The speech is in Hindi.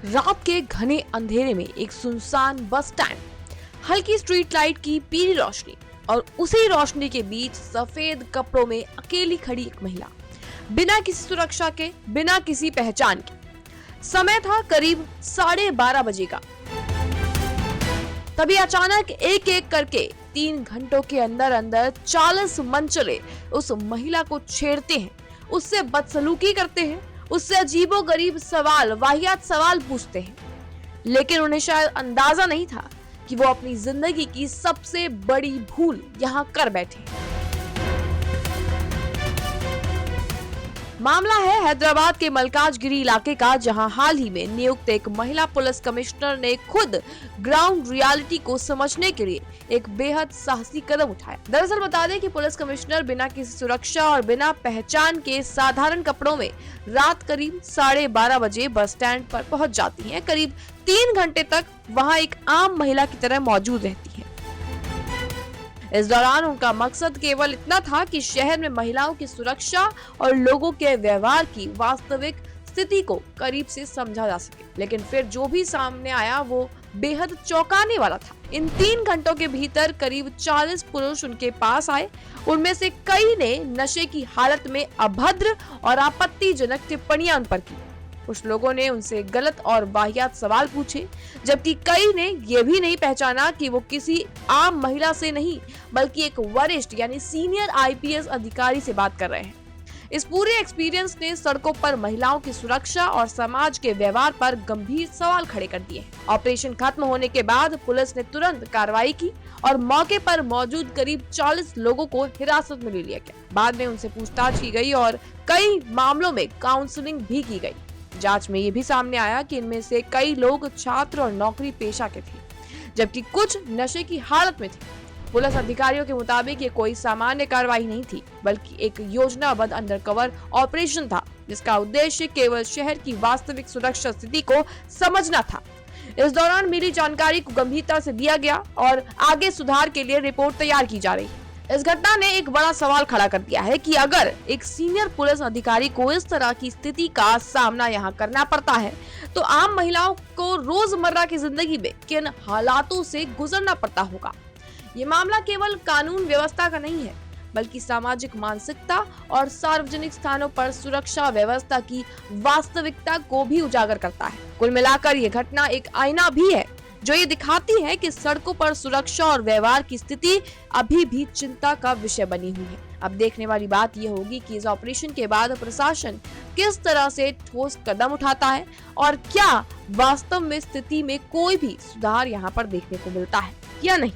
रात के घने अंधेरे में एक सुनसान बस स्टैंड, हल्की स्ट्रीट लाइट की पीली रोशनी और उसी रोशनी के बीच सफेद कपड़ों में अकेली खड़ी एक महिला, बिना किसी सुरक्षा के, बिना किसी पहचान के। समय था करीब 12:30 बजे का। तभी अचानक एक एक करके 3 घंटों के अंदर अंदर 40 मनचले उस महिला को छेड़ते हैं, उससे बदसलूकी करते हैं, उससे अजीबोगरीब सवाल, वाहियात सवाल पूछते हैं। लेकिन उन्हें शायद अंदाजा नहीं था कि वो अपनी जिंदगी की सबसे बड़ी भूल यहां कर बैठे। मामला है हैदराबाद के मलकाजगिरी इलाके का, जहां हाल ही में नियुक्त एक महिला पुलिस कमिश्नर ने खुद ग्राउंड रियलिटी को समझने के लिए एक बेहद साहसी कदम उठाया। दरअसल बता दें कि पुलिस कमिश्नर बिना किसी सुरक्षा और बिना पहचान के साधारण कपड़ों में रात करीब 12:30 बजे बस स्टैंड पर पहुंच जाती हैं। करीब 3 घंटे तक वहां एक आम महिला की तरह मौजूद रहती है। इस दौरान उनका मकसद केवल इतना था कि शहर में महिलाओं की सुरक्षा और लोगों के व्यवहार की वास्तविक स्थिति को करीब से समझा जा सके। लेकिन फिर जो भी सामने आया वो बेहद चौंकाने वाला था। इन 3 घंटों के भीतर करीब 40 पुरुष उनके पास आए। उनमें से कई ने नशे की हालत में अभद्र और आपत्तिजनक टिप्पणियां उन पर की। कुछ लोगों ने उनसे गलत और वाहियात सवाल पूछे, जबकि कई ने यह भी नहीं पहचाना कि वो किसी आम महिला से नहीं बल्कि एक वरिष्ठ यानी सीनियर आईपीएस अधिकारी से बात कर रहे हैं। इस पूरे एक्सपीरियंस ने सड़कों पर महिलाओं की सुरक्षा और समाज के व्यवहार पर गंभीर सवाल खड़े कर दिए। ऑपरेशन खत्म होने के बाद पुलिस ने तुरंत कार्रवाई की और मौके पर मौजूद करीब 40 लोगों को हिरासत में ले लिया गया। बाद में उनसे पूछताछ की गई और कई मामलों में काउंसलिंग भी की गई। जांच में ये भी सामने आया कि इनमें से कई लोग छात्र और नौकरी पेशा के थे, जबकि कुछ नशे की हालत में थे। पुलिस अधिकारियों के मुताबिक ये कोई सामान्य कार्रवाई नहीं थी, बल्कि एक योजनाबद्ध अंडरकवर ऑपरेशन था, जिसका उद्देश्य केवल शहर की वास्तविक सुरक्षा स्थिति को समझना था। इस दौरान मिली जानकारी को गंभीरता से लिया गया और आगे सुधार के लिए रिपोर्ट तैयार की जा रही है। इस घटना ने एक बड़ा सवाल खड़ा कर दिया है कि अगर एक सीनियर पुलिस अधिकारी को इस तरह की स्थिति का सामना यहाँ करना पड़ता है, तो आम महिलाओं को रोजमर्रा की जिंदगी में किन हालातों से गुजरना पड़ता होगा। ये मामला केवल कानून व्यवस्था का नहीं है, बल्कि सामाजिक मानसिकता और सार्वजनिक स्थानों पर सुरक्षा व्यवस्था की वास्तविकता को भी उजागर करता है। कुल मिलाकर ये घटना एक आईना भी है, जो ये दिखाती है कि सड़कों पर सुरक्षा और व्यवहार की स्थिति अभी भी चिंता का विषय बनी हुई है। अब देखने वाली बात यह होगी कि इस ऑपरेशन के बाद प्रशासन किस तरह से ठोस कदम उठाता है और क्या वास्तव में स्थिति में कोई भी सुधार यहाँ पर देखने को मिलता है या नहीं।